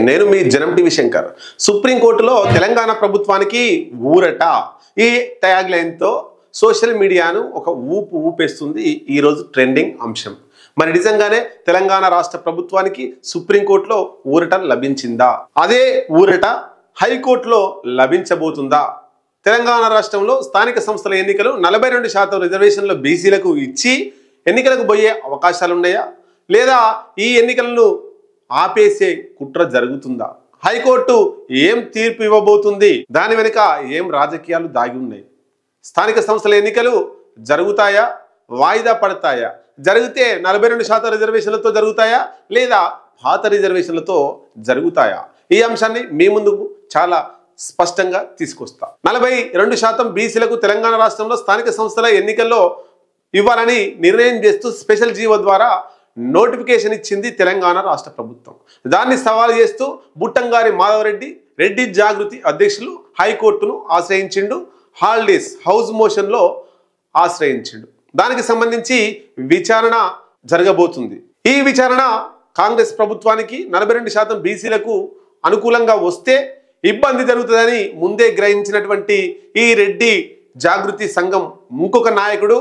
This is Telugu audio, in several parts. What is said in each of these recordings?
నేను మీ జనం టీవీ శంకర్. సుప్రీంకోర్టులో తెలంగాణ ప్రభుత్వానికి ఊరట. ఈ ట్యాగ్ లైన్తో సోషల్ మీడియాను ఒక ఊపేస్తుంది ఈరోజు ట్రెండింగ్ అంశం. మరి నిజంగానే తెలంగాణ రాష్ట్ర ప్రభుత్వానికి సుప్రీంకోర్టులో ఊరట లభించిందా? అదే ఊరట హైకోర్టులో లభించబోతుందా? తెలంగాణ రాష్ట్రంలో స్థానిక సంస్థల ఎన్నికలు 42% రిజర్వేషన్లు బీసీలకు ఇచ్చి ఎన్నికలకు పోయే అవకాశాలు ఉన్నాయా, లేదా ఈ ఎన్నికలను ఆపేసే కుట్ర జరుగుతుందా? హైకోర్టు ఏం తీర్పు ఇవ్వబోతుంది? దాని వెనుక ఏం రాజకీయాలు దాగి ఉన్నాయి? స్థానిక సంస్థల ఎన్నికలు జరుగుతాయా, వాయిదా పడతాయా? జరిగితే 42% రిజర్వేషన్లతో జరుగుతాయా, లేదా పాత రిజర్వేషన్లతో జరుగుతాయా? ఈ అంశాన్ని మీ ముందుకు చాలా స్పష్టంగా తీసుకొస్తా. 42% బీసీలకు తెలంగాణ రాష్ట్రంలో స్థానిక సంస్థల ఎన్నికల్లో ఇవ్వాలని నిర్ణయం చేస్తూ స్పెషల్ జీవో ద్వారా నోటిఫికేషన్ ఇచ్చింది తెలంగాణ రాష్ట్ర ప్రభుత్వం. దాన్ని సవాల్ చేస్తూ బుట్టంగారి మాధవరెడ్డి, రెడ్డి జాగృతి అధ్యక్షులు హైకోర్టును ఆశ్రయించిండు. హాలిడేస్ హౌస్ మోషన్లో ఆశ్రయించిండు. దానికి సంబంధించి విచారణ జరగబోతుంది. ఈ విచారణ కాంగ్రెస్ ప్రభుత్వానికి 42% బీసీలకు అనుకూలంగా వస్తే ఇబ్బంది జరుగుతుందని ముందే గ్రహించినటువంటి ఈ రెడ్డి జాగృతి సంఘం ఇంకొక నాయకుడు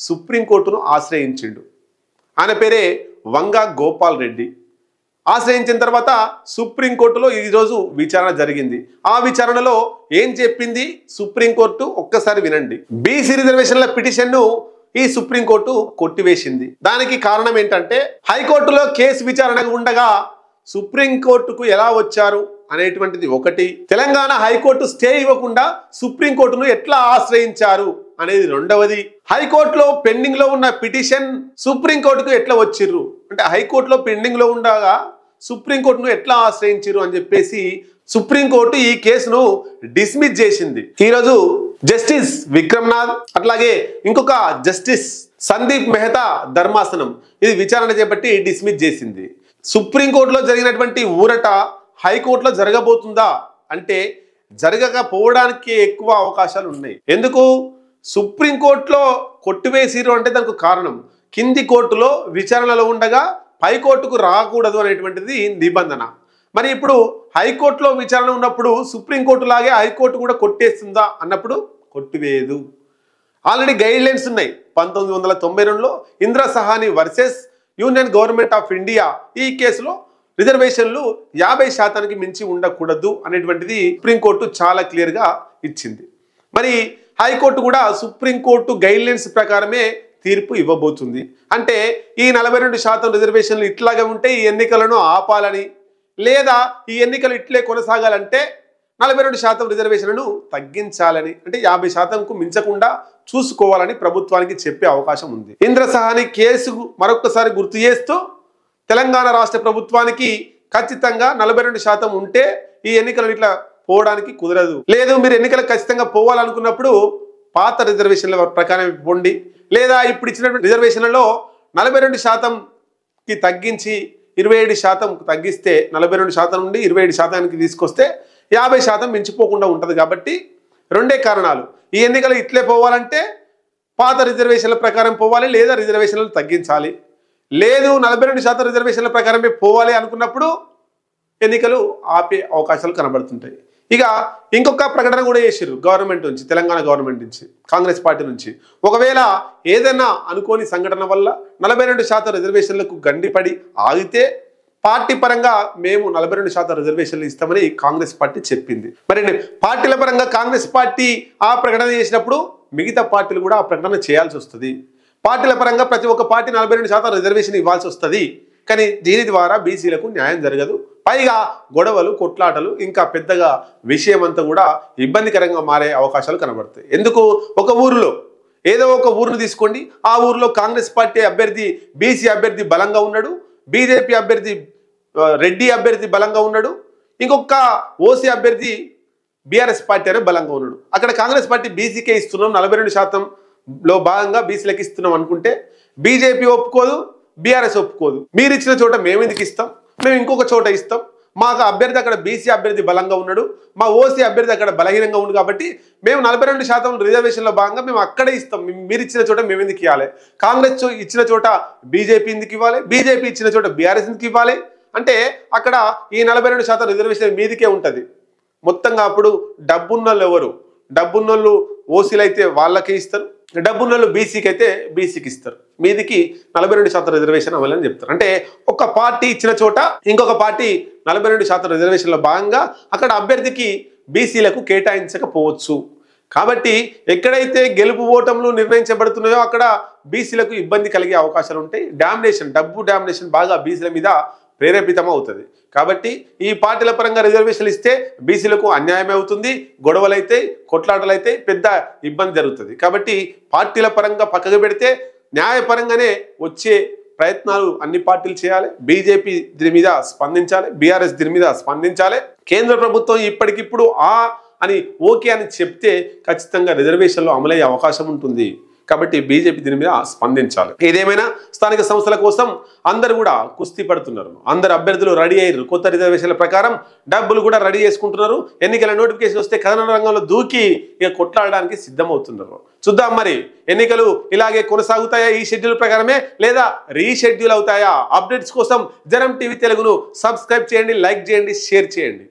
సుప్రీంకోర్టును ఆశ్రయించిండు. ఆయన పేరే వంగ గోపాల్ రెడ్డి. ఆశ్రయించిన తర్వాత సుప్రీంకోర్టులో ఈరోజు విచారణ జరిగింది. ఆ విచారణలో ఏం చెప్పింది సుప్రీంకోర్టు ఒక్కసారి వినండి. బీసీ రిజర్వేషన్ల పిటిషన్ను ఈ సుప్రీంకోర్టు కొట్టివేసింది. దానికి కారణం ఏంటంటే హైకోర్టులో కేసు విచారణ ఉండగా సుప్రీంకోర్టుకు ఎలా వచ్చారు అనేటువంటిది ఒకటి, తెలంగాణ హైకోర్టు స్టే ఇవ్వకుండా సుప్రీంకోర్టును ఎట్లా ఆశ్రయించారు అనేది రెండవది, హైకోర్టులో పెండింగ్ లో ఉన్న పిటిషన్ సుప్రీంకోర్టుకు ఎట్లా వచ్చిర్రు అంటే హైకోర్టులో పెండింగ్ లో ఉండగా సుప్రీంకోర్టును ఎట్లా ఆశ్రయించారు అని చెప్పేసి సుప్రీంకోర్టు ఈ కేసును డిస్మిస్ చేసింది. ఈరోజు జస్టిస్ విక్రమ్నాథ్ అట్లాగే ఇంకొక జస్టిస్ సందీప్ మెహతా ధర్మాసనం ఇది విచారణ చేపట్టి డిస్మిస్ చేసింది. సుప్రీంకోర్టులో జరిగినటువంటి ఊరట హైకోర్టులో జరగబోతుందా అంటే జరగకపోవడానికి ఎక్కువ అవకాశాలు ఉన్నాయి. ఎందుకు? సుప్రీంకోర్టులో కొట్టివేసిరు అంటే దానికి కారణం కింది కోర్టులో విచారణలో ఉండగా పై కోర్టుకు రాకూడదు అనేటువంటిది నిబంధన. మరి ఇప్పుడు హైకోర్టులో విచారణ ఉన్నప్పుడు సుప్రీంకోర్టు లాగే హైకోర్టు కూడా కొట్టేస్తుందా అన్నప్పుడు కొట్టివేయదు. ఆల్రెడీ గైడ్ లైన్స్ ఉన్నాయి. 1992లో Indira Sahani versus union government of India ఈ కేసులో రిజర్వేషన్లు 50% మించి ఉండకూడదు అనేటువంటిది సుప్రీంకోర్టు చాలా క్లియర్గా ఇచ్చింది. మరి హైకోర్టు కూడా సుప్రీంకోర్టు గైడ్ లైన్స్ ప్రకారమే తీర్పు ఇవ్వబోతుంది. అంటే ఈ 42% రిజర్వేషన్లు ఇట్లాగే ఉంటే ఈ ఎన్నికలను ఆపాలని, లేదా ఈ ఎన్నికలు ఇట్లే కొనసాగాలంటే 42% రిజర్వేషన్లను తగ్గించాలని, అంటే 50%కు మించకుండా చూసుకోవాలని ప్రభుత్వానికి చెప్పే అవకాశం ఉంది. ఇందిరా సహాని కేసు మరొకసారి గుర్తు చేస్తూ తెలంగాణ రాష్ట్ర ప్రభుత్వానికి ఖచ్చితంగా 42% ఉంటే ఈ ఎన్నికలు ఇట్లా పోవడానికి కుదరదు. లేదు మీరు ఎన్నికలు ఖచ్చితంగా పోవాలనుకున్నప్పుడు పాత రిజర్వేషన్ల ప్రకారం పొండి, లేదా ఇప్పుడు ఇచ్చినటువంటి రిజర్వేషన్లలో 42%కి తగ్గించి 27% తగ్గిస్తే 42% నుండి 27%కి తీసుకొస్తే 50% మించిపోకుండా ఉంటుంది. కాబట్టి రెండే కారణాలు, ఈ ఎన్నికలు ఇట్లే పోవాలంటే పాత రిజర్వేషన్ల ప్రకారం పోవాలి, లేదా రిజర్వేషన్లు తగ్గించాలి. లేదు 42% రిజర్వేషన్ల ప్రకారమే పోవాలి అనుకున్నప్పుడు ఎన్నికలు ఆపే అవకాశాలు కనబడుతుంటాయి. ఇక ఇంకొక ప్రకటన కూడా చేసిర్రు గవర్నమెంట్ నుంచి, తెలంగాణ గవర్నమెంట్ నుంచి, కాంగ్రెస్ పార్టీ నుంచి. ఒకవేళ ఏదైనా అనుకోని సంఘటన వల్ల 42% రిజర్వేషన్లకు గండిపడి ఆగితే పార్టీ పరంగా మేము 42% రిజర్వేషన్లు ఇస్తామని కాంగ్రెస్ పార్టీ చెప్పింది. మరి పార్టీల పరంగా కాంగ్రెస్ పార్టీ ఆ ప్రకటన చేసినప్పుడు మిగతా పార్టీలు కూడా ఆ ప్రకటన చేయాల్సి వస్తుంది. పార్టీల పరంగా ప్రతి ఒక్క పార్టీ 42% రిజర్వేషన్ ఇవ్వాల్సి వస్తుంది. కానీ దీని ద్వారా బీసీలకు న్యాయం జరగదు. పైగా గొడవలు, కొట్లాటలు, ఇంకా పెద్దగా విషయం అంతా కూడా ఇబ్బందికరంగా మారే అవకాశాలు కనబడతాయి. ఎందుకు? ఒక ఊరిలో ఏదో ఒక ఊరిని తీసుకోండి, ఆ ఊరిలో కాంగ్రెస్ పార్టీ అభ్యర్థి బీసీ అభ్యర్థి బలంగా ఉన్నాడు, బీజేపీ అభ్యర్థి రెడ్డి అభ్యర్థి బలంగా ఉన్నాడు, ఇంకొక ఓసీ అభ్యర్థి బీఆర్ఎస్ పార్టీ అనే బలంగా ఉన్నాడు. అక్కడ కాంగ్రెస్ పార్టీ బీసీకే ఇస్తున్నాం, 42%లో భాగంగా బీసీలకు ఇస్తున్నాం అనుకుంటే బీజేపీ ఒప్పుకోదు, బీఆర్ఎస్ ఒప్పుకోదు. మీరు ఇచ్చిన చోట మేము ఎందుకు ఇస్తాం, మేము ఇంకొక చోట ఇస్తాం, మాకు అభ్యర్థి అక్కడ బీసీ అభ్యర్థి బలంగా ఉన్నాడు, మా ఓసీ అభ్యర్థి అక్కడ బలహీనంగా ఉంది, కాబట్టి మేము 42% రిజర్వేషన్లో భాగంగా మేము అక్కడే ఇస్తాం, మీరు ఇచ్చిన చోట మేము ఎందుకు ఇవ్వాలి, కాంగ్రెస్ ఇచ్చిన చోట బీజేపీ ఎందుకు ఇవ్వాలి, బీజేపీ ఇచ్చిన చోట బీఆర్ఎస్ ఎందుకు ఇవ్వాలి, అంటే అక్కడ ఈ 42% రిజర్వేషన్ మీదికే ఉంటుంది మొత్తంగా. అప్పుడు డబ్బున్నోళ్ళు ఎవరు? డబ్బున్నోళ్ళు ఓసీలు అయితే వాళ్ళకే ఇస్తారు, డబ్బున్నోళ్ళు బీసీకి అయితే బీసీకి ఇస్తారు. మీదికి 42% రిజర్వేషన్ అవ్వాలని చెప్తారు. అంటే ఒక పార్టీ ఇచ్చిన చోట ఇంకొక పార్టీ 42% రిజర్వేషన్లో భాగంగా అక్కడ అభ్యర్థికి బీసీలకు కేటాయించకపోవచ్చు. కాబట్టి ఎక్కడైతే గెలుపు ఓటములు నిర్ణయించబడుతున్నాయో అక్కడ బీసీలకు ఇబ్బంది కలిగే అవకాశాలు ఉంటాయి. డబ్బు డామినేషన్ బాగా బీసీల మీద ప్రేరేపితం అవుతుంది. కాబట్టి ఈ పార్టీల పరంగా రిజర్వేషన్లు ఇస్తే బీసీలకు అన్యాయం అవుతుంది, గొడవలైతే, కొట్లాటలైతే, పెద్ద ఇబ్బంది జరుగుతుంది. కాబట్టి పార్టీల పరంగా పక్కకు పెడితే న్యాయపరంగానే వచ్చే ప్రయత్నాలు అన్ని పార్టీలు చేయాలి. బీజేపీ దీని మీద స్పందించాలి, బీఆర్ఎస్ దీని మీద స్పందించాలి. కేంద్ర ప్రభుత్వం ఇప్పటికిప్పుడు అని ఓకే అని చెప్తే ఖచ్చితంగా రిజర్వేషన్లో అమలయ్యే అవకాశం ఉంటుంది. కాబట్టి బీజేపీ దీని మీద స్పందించాలి. ఏదేమైనా స్థానిక సంస్థల కోసం అందరూ కూడా కుస్తీ పడుతున్నారు. అందరు అభ్యర్థులు రెడీ అయ్యారు. కొత్త రిజర్వేషన్ల ప్రకారం డబ్బులు కూడా రెడీ చేసుకుంటున్నారు. ఎన్నికల నోటిఫికేషన్ వస్తే కథన రంగంలో దూకి ఇక కొట్లాడడానికి సిద్ధమవుతున్నారు. చూద్దాం మరి ఎన్నికలు ఇలాగే కొనసాగుతాయా ఈ షెడ్యూల్ ప్రకారమే, లేదా రీషెడ్యూల్ అవుతాయా? అప్డేట్స్ కోసం జనం టీవీ తెలుగును సబ్స్క్రైబ్ చేయండి, లైక్ చేయండి, షేర్ చేయండి.